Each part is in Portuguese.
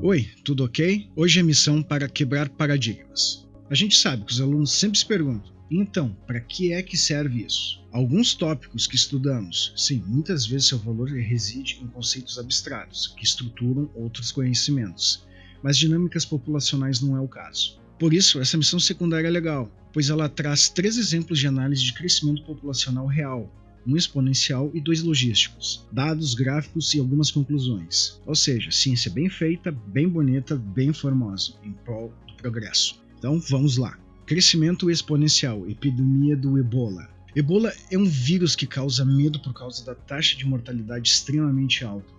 Oi, tudo ok? Hoje é missão para quebrar paradigmas. A gente sabe que os alunos sempre se perguntam, então, para que é que serve isso? Alguns tópicos que estudamos, sim, muitas vezes seu valor reside em conceitos abstratos, que estruturam outros conhecimentos, mas dinâmicas populacionais não é o caso. Por isso, essa missão secundária é legal, pois ela traz 3 exemplos de análise de crescimento populacional real, um exponencial e 2 logísticos, dados, gráficos e algumas conclusões. Ou seja, ciência bem feita, bem bonita, bem formosa, em prol do progresso. Então vamos lá. Crescimento exponencial, epidemia do Ebola. Ebola é um vírus que causa medo por causa da taxa de mortalidade extremamente alta.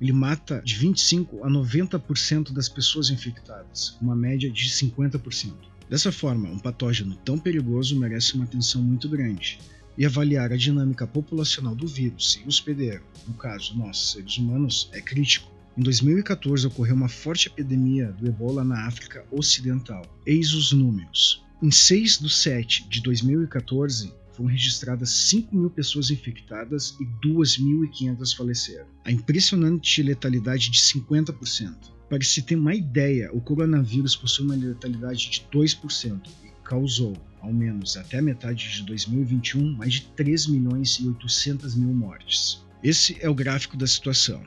Ele mata de 25% a 90% das pessoas infectadas, uma média de 50%. Dessa forma, um patógeno tão perigoso merece uma atenção muito grande. E avaliar a dinâmica populacional do vírus e hospedeiro, no caso nós, seres humanos, é crítico. Em 2014 ocorreu uma forte epidemia do Ebola na África Ocidental. Eis os números. Em 6/7 de 2014, foram registradas 5.000 pessoas infectadas e 2.500 faleceram. A impressionante letalidade de 50%. Para se ter uma ideia, o coronavírus possui uma letalidade de 2% e causou, ao menos até a metade de 2021, mais de 3.800.000 mortes. Esse é o gráfico da situação.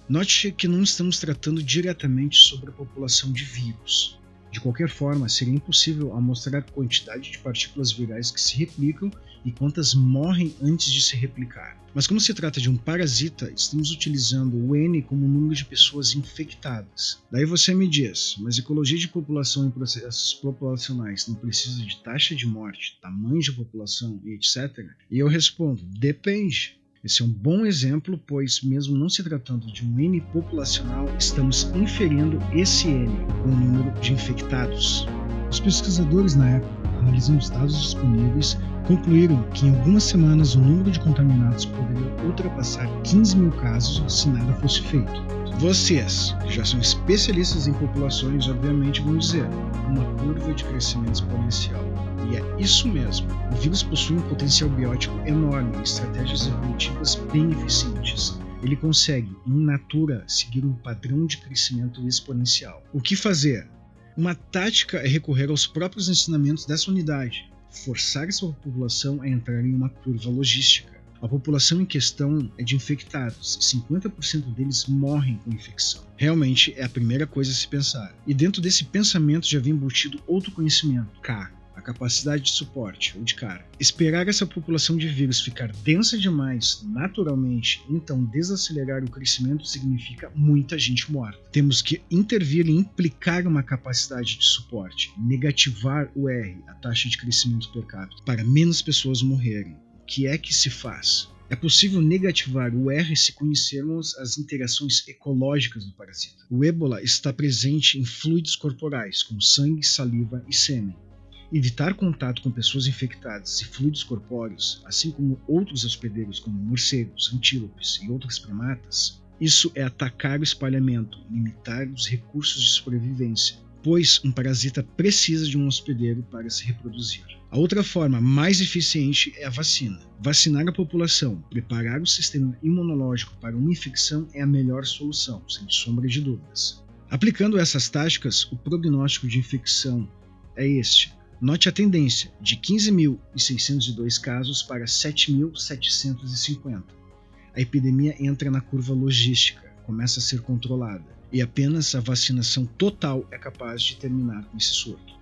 Note que não estamos tratando diretamente sobre a população de vírus. De qualquer forma, seria impossível amostrar a quantidade de partículas virais que se replicam e quantas morrem antes de se replicar. Mas como se trata de um parasita, estamos utilizando o N como número de pessoas infectadas. Daí você me diz, mas ecologia de população e processos populacionais não precisa de taxa de morte, tamanho de população e etc? E eu respondo, depende. Esse é um bom exemplo, pois mesmo não se tratando de um N populacional, estamos inferindo esse N com o número de infectados. Os pesquisadores na época, analisando os dados disponíveis, concluíram que em algumas semanas o número de contaminados poderia ultrapassar 15.000 casos se nada fosse feito. Vocês, que já são especialistas em populações, obviamente vão dizer, uma curva de crescimento exponencial. E é isso mesmo. O vírus possui um potencial biótico enorme e estratégias evolutivas bem eficientes. Ele consegue, in natura, seguir um padrão de crescimento exponencial. O que fazer? Uma tática é recorrer aos próprios ensinamentos dessa unidade, forçar essa população a entrar em uma curva logística. A população em questão é de infectados e 50% deles morrem com infecção. Realmente é a primeira coisa a se pensar. E dentro desse pensamento já vem embutido outro conhecimento, K, a capacidade de suporte, ou de carga. Esperar essa população de vírus ficar densa demais naturalmente, então desacelerar o crescimento significa muita gente morta. Temos que intervir e implicar uma capacidade de suporte, negativar o R, a taxa de crescimento per capita, para menos pessoas morrerem. O que é que se faz? É possível negativar o R se conhecermos as interações ecológicas do parasita. O Ebola está presente em fluidos corporais, como sangue, saliva e sêmen. Evitar contato com pessoas infectadas e fluidos corpóreos, assim como outros hospedeiros como morcegos, antílopes e outros primatas, isso é atacar o espalhamento, limitar os recursos de sobrevivência, pois um parasita precisa de um hospedeiro para se reproduzir. A outra forma mais eficiente é a vacina. Vacinar a população, preparar o sistema imunológico para uma infecção é a melhor solução, sem sombra de dúvidas. Aplicando essas táticas, o prognóstico de infecção é este. Note a tendência, de 15.602 casos para 7.750. A epidemia entra na curva logística, começa a ser controlada, e apenas a vacinação total é capaz de terminar com esse surto.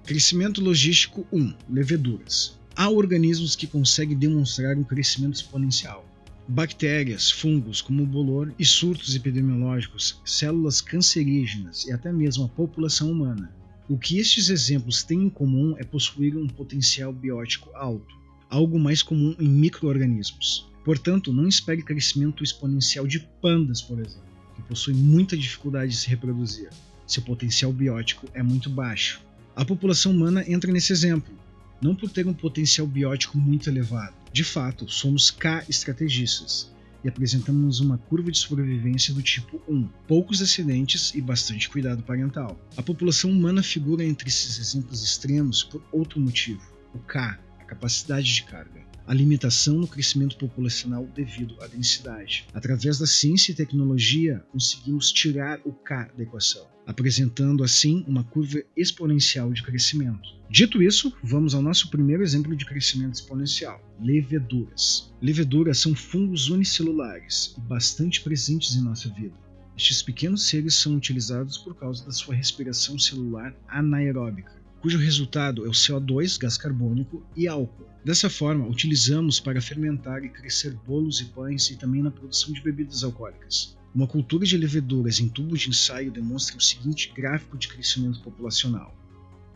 Crescimento logístico 1. Leveduras. Há organismos que conseguem demonstrar um crescimento exponencial. Bactérias, fungos como o bolor e surtos epidemiológicos, células cancerígenas e até mesmo a população humana. O que estes exemplos têm em comum é possuir um potencial biótico alto, algo mais comum em micro-organismos. Portanto, não espere crescimento exponencial de pandas, por exemplo, que possuem muita dificuldade de se reproduzir. Seu potencial biótico é muito baixo. A população humana entra nesse exemplo, não por ter um potencial biótico muito elevado. De fato, somos K-estrategistas e apresentamos uma curva de sobrevivência do tipo 1, poucos acidentes e bastante cuidado parental. A população humana figura entre esses exemplos extremos por outro motivo, o K, a capacidade de carga. a limitação no crescimento populacional devido à densidade. Através da ciência e tecnologia, conseguimos tirar o K da equação, apresentando assim uma curva exponencial de crescimento. Dito isso, vamos ao nosso primeiro exemplo de crescimento exponencial: leveduras. Leveduras são fungos unicelulares e bastante presentes em nossa vida. Estes pequenos seres são utilizados por causa da sua respiração celular anaeróbica, cujo resultado é o CO2, gás carbônico, e álcool. Dessa forma, utilizamos para fermentar e crescer bolos e pães e também na produção de bebidas alcoólicas. Uma cultura de leveduras em tubos de ensaio demonstra o seguinte gráfico de crescimento populacional.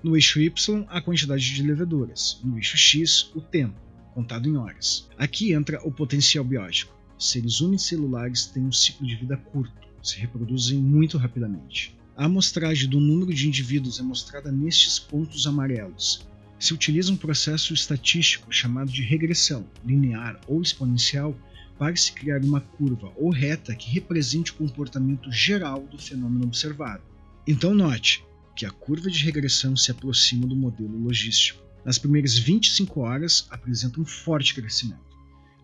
No eixo Y, a quantidade de leveduras. No eixo X, o tempo, contado em horas. Aqui entra o potencial biótico. Seres unicelulares têm um ciclo de vida curto, se reproduzem muito rapidamente. A amostragem do número de indivíduos é mostrada nestes pontos amarelos. Se utiliza um processo estatístico chamado de regressão, linear ou exponencial, para se criar uma curva ou reta que represente o comportamento geral do fenômeno observado. Então note que a curva de regressão se aproxima do modelo logístico. Nas primeiras 25 horas apresenta um forte crescimento.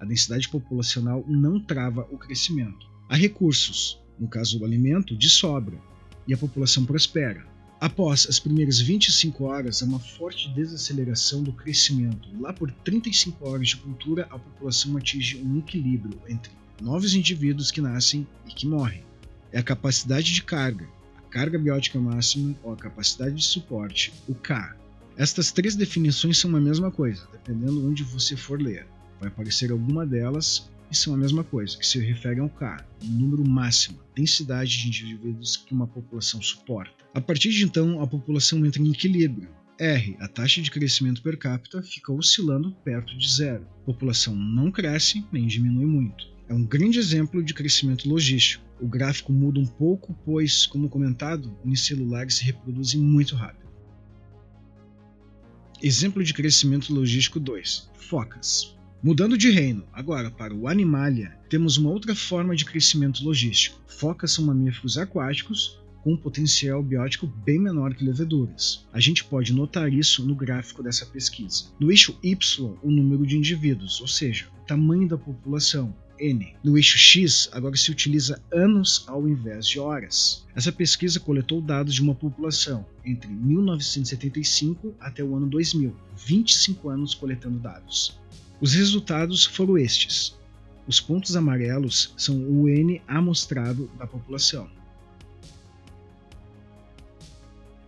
A densidade populacional não trava o crescimento. Há recursos, no caso do alimento, de sobra, e a população prospera. Após as primeiras 25 horas, há uma forte desaceleração do crescimento. Lá por 35 horas de cultura, a população atinge um equilíbrio entre novos indivíduos que nascem e que morrem. É a capacidade de carga, a carga biótica máxima ou a capacidade de suporte, o K. Estas três definições são a mesma coisa, dependendo onde você for ler. Vai aparecer alguma delas e são a mesma coisa, que se referem ao K, o número máximo, densidade de indivíduos que uma população suporta. A partir de então, a população entra em equilíbrio. R, a taxa de crescimento per capita, fica oscilando perto de zero. A população não cresce nem diminui muito. É um grande exemplo de crescimento logístico. O gráfico muda um pouco, pois, como comentado, unicelulares se reproduzem muito rápido. Exemplo de crescimento logístico 2. Focas. Mudando de reino, agora para o Animalia, temos uma outra forma de crescimento logístico. Focas são mamíferos aquáticos com um potencial biótico bem menor que leveduras. A gente pode notar isso no gráfico dessa pesquisa. No eixo Y, o número de indivíduos, ou seja, o tamanho da população, N. No eixo X, agora se utiliza anos ao invés de horas. Essa pesquisa coletou dados de uma população entre 1975 até o ano 2000, 25 anos coletando dados. Os resultados foram estes. Os pontos amarelos são o N amostrado da população.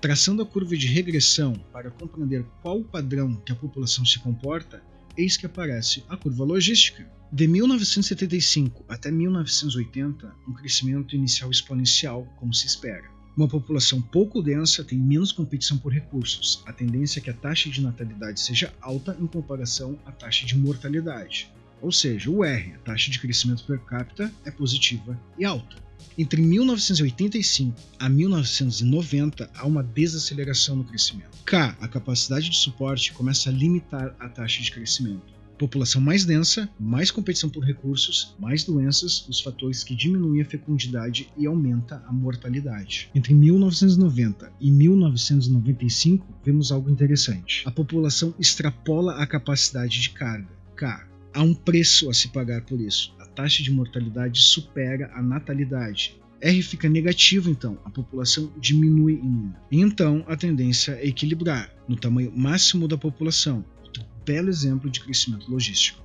Traçando a curva de regressão para compreender qual o padrão que a população se comporta, eis que aparece a curva logística. De 1975 até 1980, um crescimento inicial exponencial, como se espera. Uma população pouco densa tem menos competição por recursos. A tendência é que a taxa de natalidade seja alta em comparação à taxa de mortalidade. Ou seja, o R, a taxa de crescimento per capita, é positiva e alta. Entre 1985 a 1990, há uma desaceleração no crescimento. K, a capacidade de suporte, começa a limitar a taxa de crescimento. População mais densa, mais competição por recursos, mais doenças, os fatores que diminuem a fecundidade e aumenta a mortalidade. Entre 1990 e 1995, vemos algo interessante. A população extrapola a capacidade de carga, K. Há um preço a se pagar por isso. A taxa de mortalidade supera a natalidade. R fica negativo, então, a população diminui em número. Então, a tendência é equilibrar no tamanho máximo da população. Outro belo exemplo de crescimento logístico.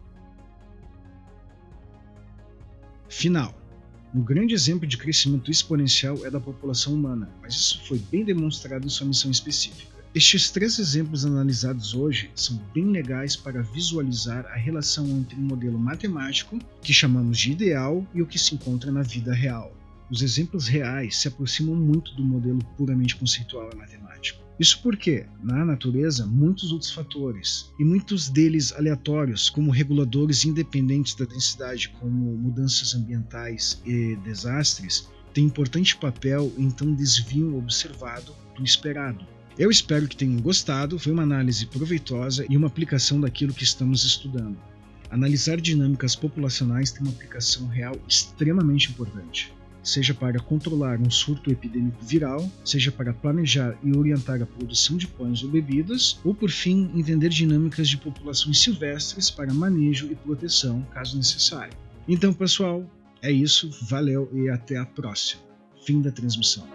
Final. Um grande exemplo de crescimento exponencial é da população humana, mas isso foi bem demonstrado em sua missão específica. Estes três exemplos analisados hoje são bem legais para visualizar a relação entre um modelo matemático, que chamamos de ideal, e o que se encontra na vida real. Os exemplos reais se aproximam muito do modelo puramente conceitual e matemático. Isso porque, na natureza, muitos outros fatores, e muitos deles aleatórios, como reguladores independentes da densidade, como mudanças ambientais e desastres, têm importante papel e então desviam o observado do esperado. Eu espero que tenham gostado, foi uma análise proveitosa e uma aplicação daquilo que estamos estudando. Analisar dinâmicas populacionais tem uma aplicação real extremamente importante. seja para controlar um surto epidêmico viral, seja para planejar e orientar a produção de pães ou bebidas, ou por fim, entender dinâmicas de populações silvestres para manejo e proteção, caso necessário. Então, pessoal, é isso, valeu e até a próxima. Fim da transmissão.